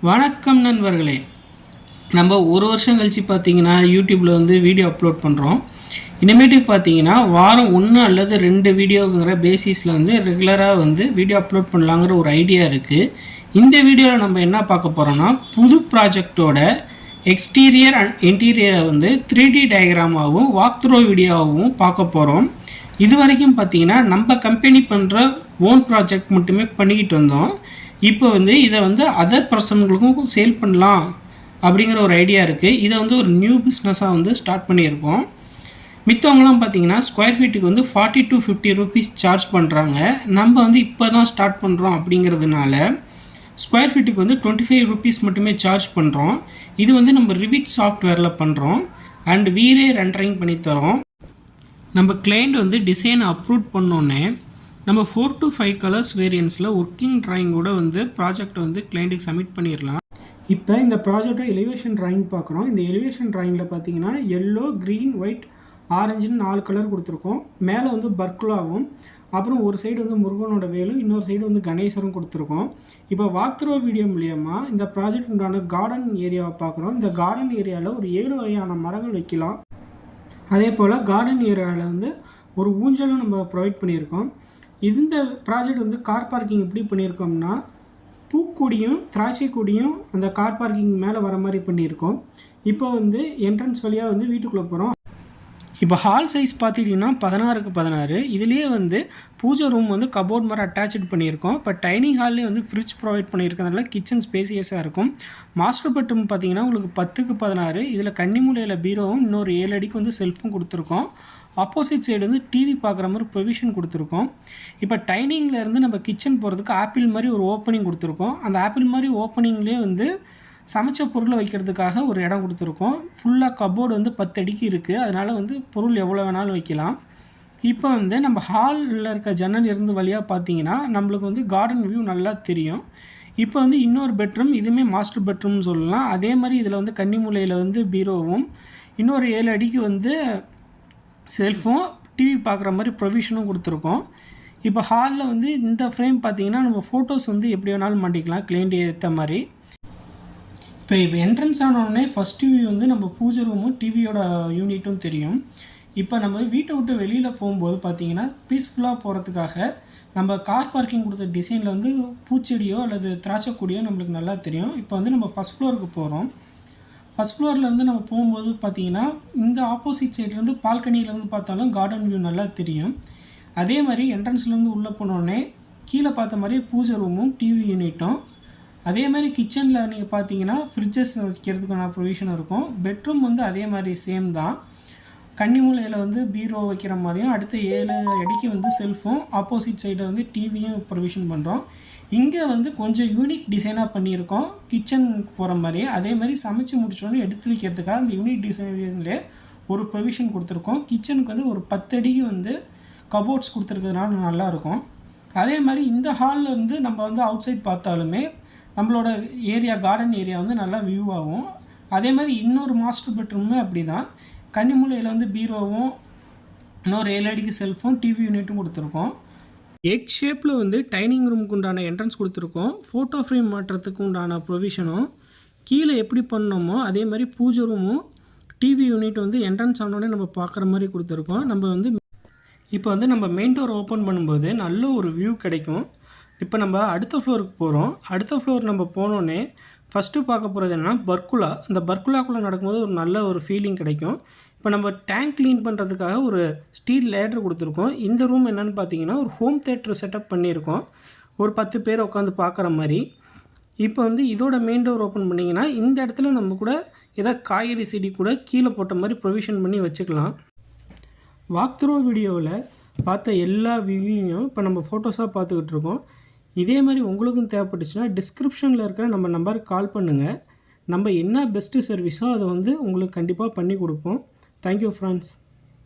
வணக்கம் நண்பர்களே. நம்ம ஒரு வருஷம் கழிச்சு பார்த்தீங்கன்னா யூடியூப்பில் வந்து வீடியோ அப்லோட் பண்ணுறோம். இனிமேட்டுக்கு பார்த்தீங்கன்னா வாரம் 1 அல்லது 2 வீடியோங்கிற பேசிஸில் வந்து ரெகுலராக வந்து வீடியோ அப்லோட் பண்ணலாங்கிற ஒரு ஐடியா இருக்குது. இந்த வீடியோவில் நம்ம என்ன பார்க்க போகிறோம்னா, புது ப்ராஜெக்டோட எக்ஸ்டீரியர் அண்ட் இன்டீரியரை வந்து 3D டயக்ராமாகவும் வாக் த்ரூ வீடியோவாகவும் பார்க்க போகிறோம். இது வரைக்கும் பார்த்தீங்கன்னா நம்ம கம்பெனி பண்ணுற ஓன் ப்ராஜெக்ட் மட்டுமே பண்ணிக்கிட்டு வந்தோம். இப்போ வந்து இதை வந்து அதர் பர்சன்களுக்கும் சேல் பண்ணலாம் அப்படிங்கிற ஒரு ஐடியா இருக்குது. இதை வந்து ஒரு நியூ பிஸ்னஸாக வந்து ஸ்டார்ட் பண்ணியிருக்கோம். மித்தவங்களாம் பார்த்தீங்கன்னா ஸ்கொயர் ஃபீட்டுக்கு வந்து 40 to 50 ரூபீஸ் சார்ஜ் பண்ணுறாங்க. நம்ம வந்து இப்போ தான் ஸ்டார்ட் பண்ணுறோம் அப்படிங்கிறதுனால ஸ்கொயர் ஃபீட்டுக்கு வந்து 25 ரூபீஸ் மட்டுமே சார்ஜ் பண்ணுறோம். இது வந்து நம்ம ரிவிட் சாஃப்ட்வேரில் பண்ணுறோம் அண்ட் வீரே ரெண்டரிங் பண்ணி தரோம். நம்ம கிளைண்ட் வந்து டிசைனை அப்ரூவ் பண்ணோன்னே நம்ம 4 to 5 கலர்ஸ் வேரியன்ஸில் ஒர்க்கிங் ட்ராயிங்கோட வந்து ப்ராஜெக்ட் வந்து கிளைண்ட்டுக்கு சப்மிட் பண்ணிடலாம். இப்போ இந்த ப்ராஜெக்டோட எலிவேஷன் ட்ராயிங் பார்க்குறோம். இந்த எலிவேஷன் ட்ராயிங்கில் பார்த்தீங்கன்னா எல்லோ, க்ரீன், ஒயிட், ஆரஞ்சுன்னு 4 கலர் கொடுத்துருக்கோம். மேலே வந்து பர்குலாவும், அப்புறம் ஒரு சைடு வந்து முருகனோட வேலும், இன்னொரு சைடு வந்து கணேசரும் கொடுத்துருக்கோம். இப்போ வாக் த்ரூ வீடியோ மூலியமாக இந்த ப்ராஜெக்ட் உண்டான கார்டன் ஏரியாவை பார்க்குறோம். இந்த கார்டன் ஏரியாவில் ஒரு 7 வகையான மரங்கள் வைக்கலாம். அதே போல் கார்டன் ஏரியாவில் வந்து ஒரு ஊஞ்சலும் நம்ம ப்ரொவைட் பண்ணியிருக்கோம். இந்த ப்ராஜெக்ட் வந்து கார் பார்க்கிங் எப்படி பண்ணியிருக்கோம்னா, பூக்கூடியும் திராட்சை கொடியும் அந்த கார் பார்க்கிங் மேலே வர மாதிரி பண்ணியிருக்கோம். இப்போ வந்து என்ட்ரன்ஸ் வழியாக வந்து வீட்டுக்குள்ளே போகிறோம். இப்போ ஹால் சைஸ் பார்த்துட்டிங்கன்னா 16க்கு 16. இதுலேயே வந்து பூஜை ரூம் வந்து கபோர்ட் மாதிரி அட்டாச்சு பண்ணியிருக்கோம். இப்போ டைனிங் ஹால்லேயே வந்து ஃப்ரிட்ஜ் ப்ரொவைட் பண்ணியிருக்கிறதுனால கிச்சன் ஸ்பேசியஸாக இருக்கும். மாஸ்டர் பெட்ரூம் பார்த்தீங்கன்னா உங்களுக்கு 10க்கு 16. இதில் கன்னிமூலையில் பீரோவும் இன்னொரு 7 அடிக்கு வந்து செல்ஃபும் கொடுத்துருக்கோம். ஆப்போசிட் சைடு வந்து டிவி பார்க்குற மாதிரி ப்ரொவிஷன் கொடுத்துருக்கோம். இப்போ டைனிங்லேருந்து நம்ம கிச்சன் போகிறதுக்கு ஆப்பிள் மாதிரி ஒரு ஓப்பனிங் கொடுத்துருக்கோம். அந்த ஆப்பிள் மாதிரி ஓப்பனிங்லேயே வந்து சமைச்ச பொருளை வைக்கிறதுக்காக ஒரு இடம் கொடுத்துருக்கோம். ஃபுல்லாக கபோர்டு வந்து 10 அடிக்கு இருக்குது. அதனால் வந்து பொருள் எவ்வளோ வேணாலும் வைக்கலாம். இப்போ வந்து நம்ம ஹாலில் இருக்க ஜன்னல் இருந்து வழியாக பார்த்தீங்கன்னா நம்மளுக்கு வந்து கார்டன் வியூ நல்லா தெரியும். இப்போ வந்து இன்னொரு பெட்ரூம், இதுவுமே மாஸ்டர் பெட்ரூம்னு சொல்லலாம். அதே மாதிரி இதில் வந்து கன்னிமூலையில் வந்து பீரோவும், இன்னொரு 7 அடிக்கு வந்து செல்ஃபும், டிவி பார்க்குற மாதிரி ப்ரொவிஷனும் கொடுத்துருக்கோம். இப்போ ஹாலில் வந்து இந்த ஃப்ரேம் பார்த்திங்கன்னா நம்ம ஃபோட்டோஸ் வந்து எப்படி வேணாலும் மாட்டிக்கலாம் கிளைண்ட் ஏற்ற மாதிரி. இப்போ என்ட்ரன்ஸ் ஆனோடனே ஃபஸ்ட் வியூ வந்து நம்ம பூஜை ரூமும் டிவியோட யூனிட்டும் தெரியும். இப்போ நம்ம வீட்டை விட்டு வெளியில் போகும்போது பார்த்திங்கன்னா பீஸ்ஃபுல்லாக போகிறதுக்காக நம்ம கார் பார்க்கிங் கொடுத்த டிசைனில் வந்து பூச்செடியோ அல்லது திராட்சைக்கொடியோ நம்மளுக்கு நல்லா தெரியும். இப்போ வந்து நம்ம ஃபஸ்ட் ஃப்ளோருக்கு போகிறோம். ஃபஸ்ட் ஃப்ளோர்லேருந்து நம்ம போகும்போது பார்த்திங்கன்னா இந்த ஆப்போசிட் சைட்லேருந்து பால்கனியிலேருந்து பார்த்தாலும் கார்டன் வியூ நல்லா தெரியும். அதே மாதிரி என்ட்ரன்ஸ்லேருந்து உள்ளே போனோடனே கீழே பார்த்த மாதிரியே பூஜை ரூமும் டிவி யூனிட்டும், அதே மாதிரி கிச்சனில் நீங்கள் பார்த்தீங்கன்னா ஃப்ரிட்ஜஸ் வைக்கிறதுக்கான ப்ரொவிஷன் இருக்கும். பெட்ரூம் வந்து அதே மாதிரி சேம் தான். கன்னிமூலையில் வந்து பீரோ வைக்கிற மாதிரியும், அடுத்த 7 அடிக்கு வந்து செல்ஃபும், ஆப்போசிட் சைடில் வந்து டிவியும் ப்ரொவிஷன் பண்ணுறோம். இங்கே வந்து கொஞ்சம் யூனிக் டிசைனாக பண்ணியிருக்கோம் கிச்சன் போகிற மாதிரி. அதே மாதிரி சமைச்சு முடிச்சோடனே எடுத்து வைக்கிறதுக்காக அந்த யூனிக் டிசைன்லேயே ஒரு ப்ரொவிஷன் கொடுத்துருக்கோம். கிச்சனுக்கு வந்து ஒரு 10 அடிக்கு வந்து கபோர்ட்ஸ் கொடுத்துருக்கிறதுனால நல்லாயிருக்கும். அதே மாதிரி இந்த ஹாலில் இருந்து நம்ம வந்து அவுட் சைட் பார்த்தாலுமே நம்மளோட ஏரியா கார்டன் ஏரியா வந்து நல்லா வியூ ஆகும். அதே மாதிரி இன்னொரு மாஸ்டர் பெட்ரூமே அப்படி தான். கன்னிமூலையில் வந்து பீரோவும், இன்னொரு 7 அடிக்கு செல்ஃபும், டிவி யூனிட்டும் கொடுத்துருக்கோம். எக் ஷேப்பில் வந்து டைனிங் ரூமுக்கு உண்டான என்ட்ரன்ஸ் கொடுத்துருக்கோம். ஃபோட்டோ ஃப்ரேம் மாட்டுறதுக்கு உண்டான ப்ரொவிஷனும் கீழே எப்படி பண்ணோமோ அதே மாதிரி பூஜை ரூமும் டிவி யூனிட் வந்து என்ட்ரன்ஸ் ஆனோடனே நம்ம பார்க்குற மாதிரி கொடுத்துருக்கோம். நம்ம வந்து இப்போ வந்து நம்ம மெயின் டோர் ஓப்பன் பண்ணும்போது நல்ல ஒரு வியூ கிடைக்கும். இப்போ நம்ம அடுத்த ஃப்ளோருக்கு போகிறோம். அடுத்த ஃப்ளோர் நம்ம போனோடனே ஃபஸ்ட்டு பார்க்க போகிறது என்னென்னா பர்குலா. அந்த பர்குலாக்குள்ளே நடக்கும்போது ஒரு நல்ல ஒரு ஃபீலிங் கிடைக்கும். இப்போ நம்ம டேங்க் க்ளீன் பண்ணுறதுக்காக ஒரு ஸ்டீல் லேடர் கொடுத்துருக்கோம். இந்த ரூம் என்னென்னு பார்த்தீங்கன்னா ஒரு ஹோம் தேட்டர் செட்டப் பண்ணியிருக்கோம், ஒரு 10 பேர் உட்காந்து பார்க்குற மாதிரி. இப்போ வந்து இதோட மெயின் டோர் ஓப்பன் பண்ணிங்கன்னா இந்த இடத்துல நம்ம கூட ஏதாவது காய்கறி செடி கூட கீழே போட்ட மாதிரி ப்ரொவிஷன் பண்ணி வச்சுக்கலாம். வாக் த்ரூ வீடியோவில் பார்த்த எல்லா வியூவையும் இப்போ நம்ம ஃபோட்டோஸாக பார்த்துக்கிட்டு இருக்கோம். இதே மாதிரி உங்களுக்கும் தேவைப்பட்டுச்சுன்னா டிஸ்கிரிப்ஷனில் இருக்கிற நம்ம நம்பருக்கு கால் பண்ணுங்கள். நம்ம என்ன பெஸ்ட்டு சர்வீஸோ அதை வந்து உங்களுக்கு கண்டிப்பாக பண்ணி கொடுப்போம். Thank you friends.